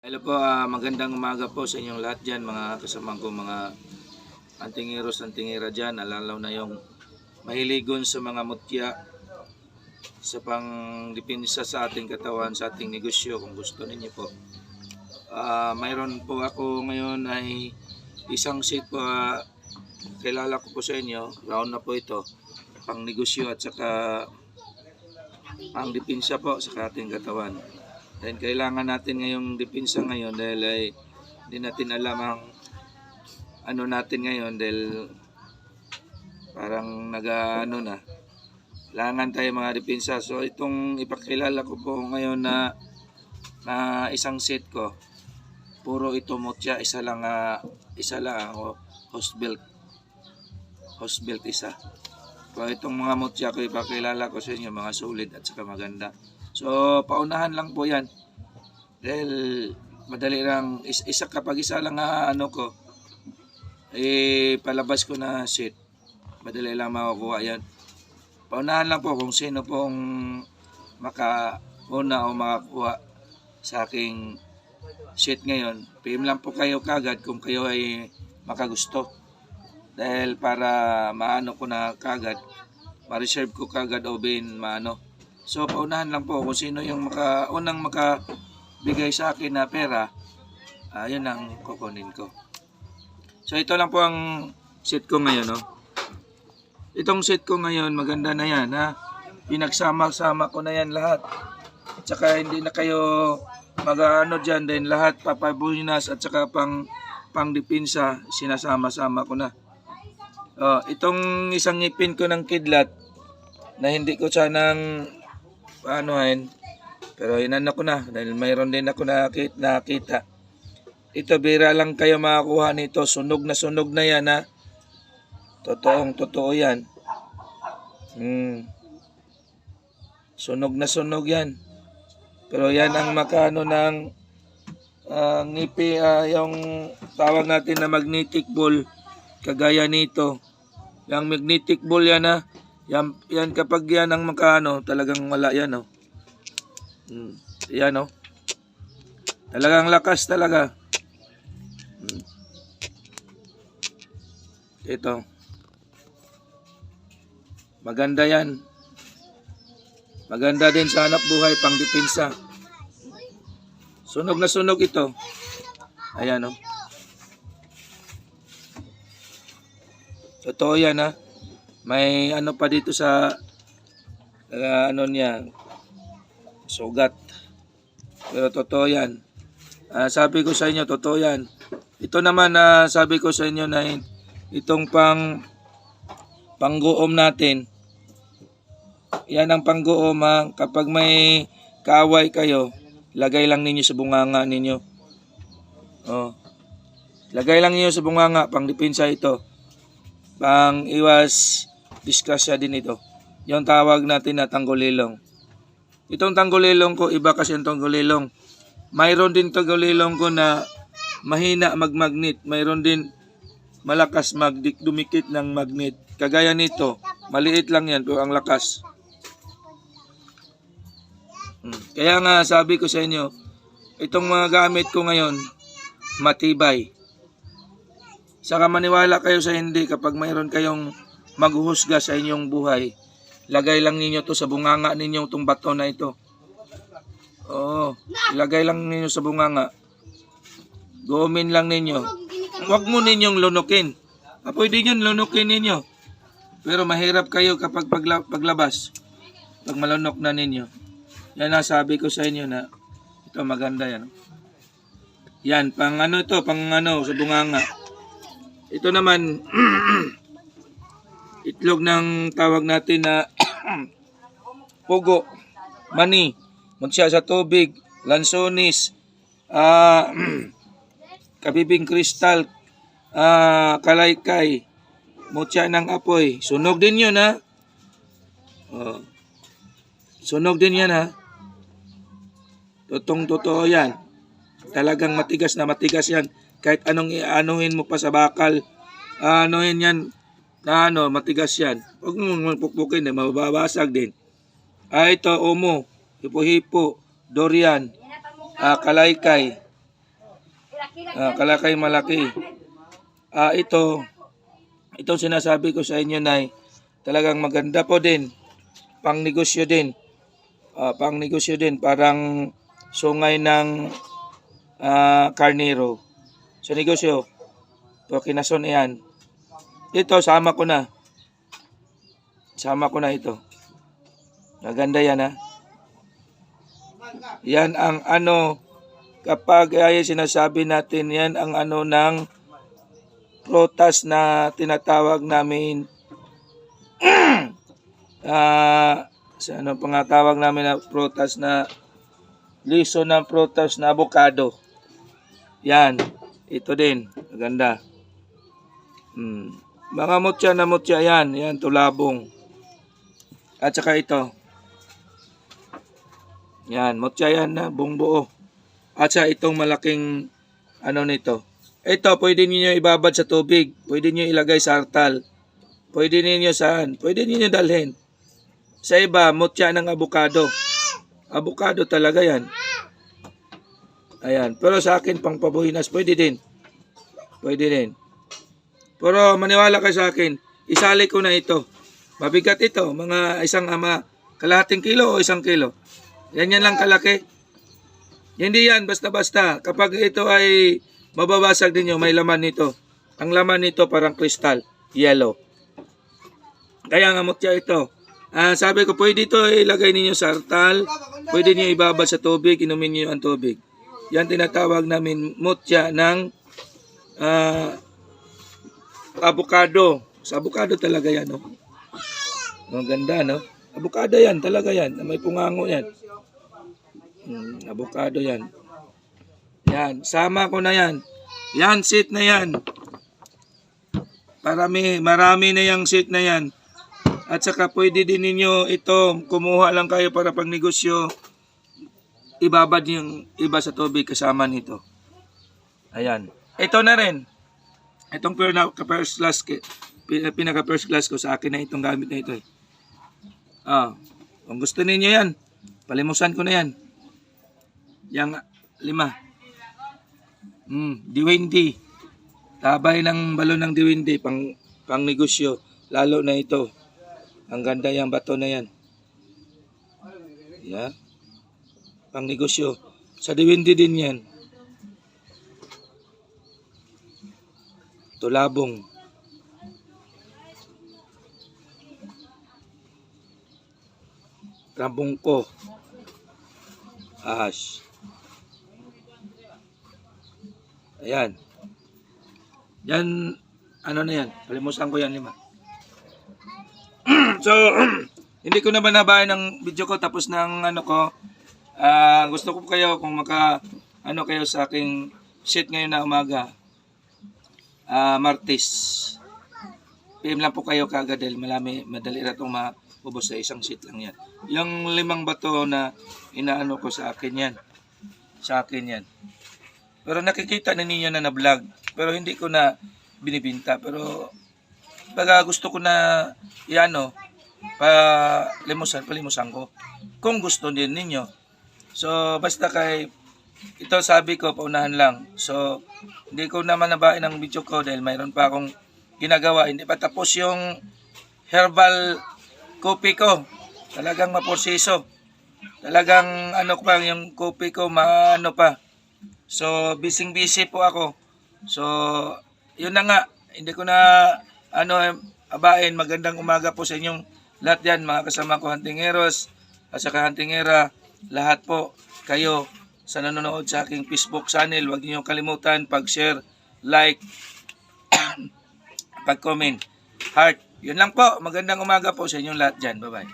Hello po, magandang umaga po sa inyong lahat dyan, mga kasama ko, mga antingiros, antingira dyan, alalaw na yung mahiligon sa mga mutya sa pangdepensa sa ating katawan, sa ating negosyo kung gusto ninyo po. Mayroon po ako ngayon ay isang set po, kilala ko po sa inyo, round na po ito, pang negosyo at saka pang depensa po sa ating katawan. Dahil kailangan natin ngayong depensa ngayon dahil ay hindi natin alam ang ano natin ngayon dahil parang na kailangan tayo mga depensa. So itong ipakilala ko po ngayon na isang set ko, puro ito mutya, isa lang host belt isa. So itong mga mutya ko ipakilala ko sa inyo, mga solid at saka maganda. So paunahan lang po yan dahil madali lang kapag isa lang ko palabas ko na set, madali lang makukuha yan. Paunahan lang po kung sino pong makauna o makakuha sa aking set ngayon. PM lang po kayo kagad kung kayo ay makagusto dahil para maano ko na kagad, ma-reserve ko kagad o maano. So paunahan lang po kung sino yung unang makabigay sa akin na pera, yun ang kukunin ko. So ito lang po ang set ko ngayon. Itong set ko ngayon, maganda na yan. Pinagsama-sama ko na yan lahat. At saka hindi na kayo mag-ano dyan, dahil lahat papabuhinas at saka pang depensa, sinasama-sama ko na. Itong isang ngipin ko ng kidlat na hindi ko sanang pero inano ko na dahil mayroon din ako nakita. Ito bira lang kayo makakuha nito, sunog na yan totoo yan. Sunog yan, pero yan ang makano ng ngipi, yung tawag natin na magnetic ball, kagaya nito. Yung magnetic ball yan yan kapag yan ang makano, talagang wala yan yan talagang lakas talaga. Ito maganda yan, maganda din sa hanap buhay, pang depensa. Sunog na sunog ito, ayan totoo yan may ano pa dito sa niya, sugat, pero totoo yan. Sabi ko sa inyo, totoo yan. Ito naman sabi ko sa inyo na itong panggoom natin, yan ang panggoom kapag may kaaway kayo, lagay lang ninyo sa bunganga ninyo. Lagay lang ninyo sa bunganga, pang depensa ito, pang iwas disgrasya din ito. Yung tawag natin na tanggulilong. Itong tanggulilong ko, iba kasi yung tanggulilong. Mayroon din tanggulilong ko na mahina magmagnet. Mayroon din malakas dumikit ng magnet. Kagaya nito, maliit lang yan pero ang lakas. Kaya nga sabi ko sa inyo, itong mga gamit ko ngayon, matibay. Saka maniwala kayo sa hindi, kapag mayroon kayong maghuhusga sa inyong buhay, lagay lang ninyo to sa bunganga ninyo, itong bato na ito. Lagay lang ninyo sa bunganga. Goomin lang ninyo. Huwag mo ninyong lunukin. Pwede nyo lunukin ninyo, pero mahirap kayo kapag paglabas, pag malunok na ninyo. Yan sabi ko sa inyo na ito maganda yan. Yan, pang sa bunganga. Ito naman itlog ng tawag natin na pugo, mani, mutya sa tubig, lansonis, kabibing kristal, kalaykay, mutya ng apoy. Sunog din yun sunog din yan totoo yan. Talagang matigas yan. Kahit anong ianuhin mo pa sa bakal, anuhin yan matigas yan. Huwag mo pukpukin, mababasag din. Ito, umo, hipo-hipo, durian, kalaykay, Kalakay malaki. Itong sinasabi ko sa inyo, Nay, talagang maganda po din. Pang negosyo din. Pang negosyo din. Parang sungay ng karnero. Sa negosyo, ito kinason yan. Ito, sama ko na. Sama ko na ito. Maganda yan, ha. Yan ang kapag ay sinasabi natin, yan ang ng prutas na tinatawag namin pangatawag namin na prutas na liso ng prutas na avocado. Yan, ito din, maganda. Mga mutya yan, tulabong. At saka ito. Yan, mutya yan na buong buo. At saka itong malaking nito. Ito, pwede niyo ibabad sa tubig. Pwede niyo ilagay sa artal. Pwede niyo saan? Pwede niyo dalhin. Sa iba, mutya ng avocado. Avocado talaga yan. Ayan. Pero sa akin, pang pabuhinas, pwede din. Pwede din. Pero maniwala ka sa akin, isali ko na ito. Mabigat ito, mga kalahating kilo o 1 kilo. Yan lang kalaki. Hindi yan, basta-basta. Kapag ito ay mababasag ninyo, may laman nito. Ang laman nito parang kristal, yellow. Kaya nga mutya ito. Sabi ko, pwede ito ilagay ninyo sa artal, pwede niyo ibabad sa tubig, inumin niyo ang tubig. Yan tinatawag namin mutya ng avocado. Sa avocado talaga yan, no? Ang ganda, no? Avocado yan, talaga yan. May pungango yan. Avocado yan. Yan, sama ko na yan. Yan, seat na yan. Marami na yung seat na yan. At saka pwede din ninyo ito, kumuha lang kayo para pang negosyo. Ibabad yung iba sa tubig kasama nito. Ayan. Ito na rin. Itong pinaka-first class ko sa akin na itong gamit na ito. Kung gusto ninyo yan, palimusan ko na yan. Yang 5. Diwindi. Tabay ng balon ng diwindi pang negosyo. Lalo na ito. Ang ganda yung bato na yan. Yeah. Pang negosyo. Sa diwindi din yan. Tulabong. Rabungko. Ahas. Ayan. Yan, na yan. Palimusan ko yan 5. So, hindi ko naman nabahin ng video ko tapos ng ko. Gusto ko kayo kung kayo sa aking sheet ngayon na umaga. Martes. PM lang po kayo kaagad dahil madali na itong maubos sa isang sheet lang yan. Yung 5 bato na inaano ko sa akin yan. Sa akin yan. Pero nakikita na ninyo na vlog. Pero hindi ko na binibinta. Pero baga gusto ko na palimusan ko. Kung gusto din ninyo. So basta ito sabi ko paunahan lang. So hindi ko naman nabain ang video ko dahil mayroon pa akong ginagawa. Hindi pa tapos yung herbal coffee ko. Talagang maporsiso. Talagang pa yung coffee ko pa. So busy po ako. So yun na nga. Hindi ko na abain. Magandang umaga po sa inyong lahat yan, mga kasama ko huntingeros at saka huntingera. Lahat po kayo sa nanonood sa aking Facebook channel. Huwag niyo kalimutan pag-share, like, pag-comment, heart. Yun lang po. Magandang umaga po sa inyong lahat dyan. Bye-bye.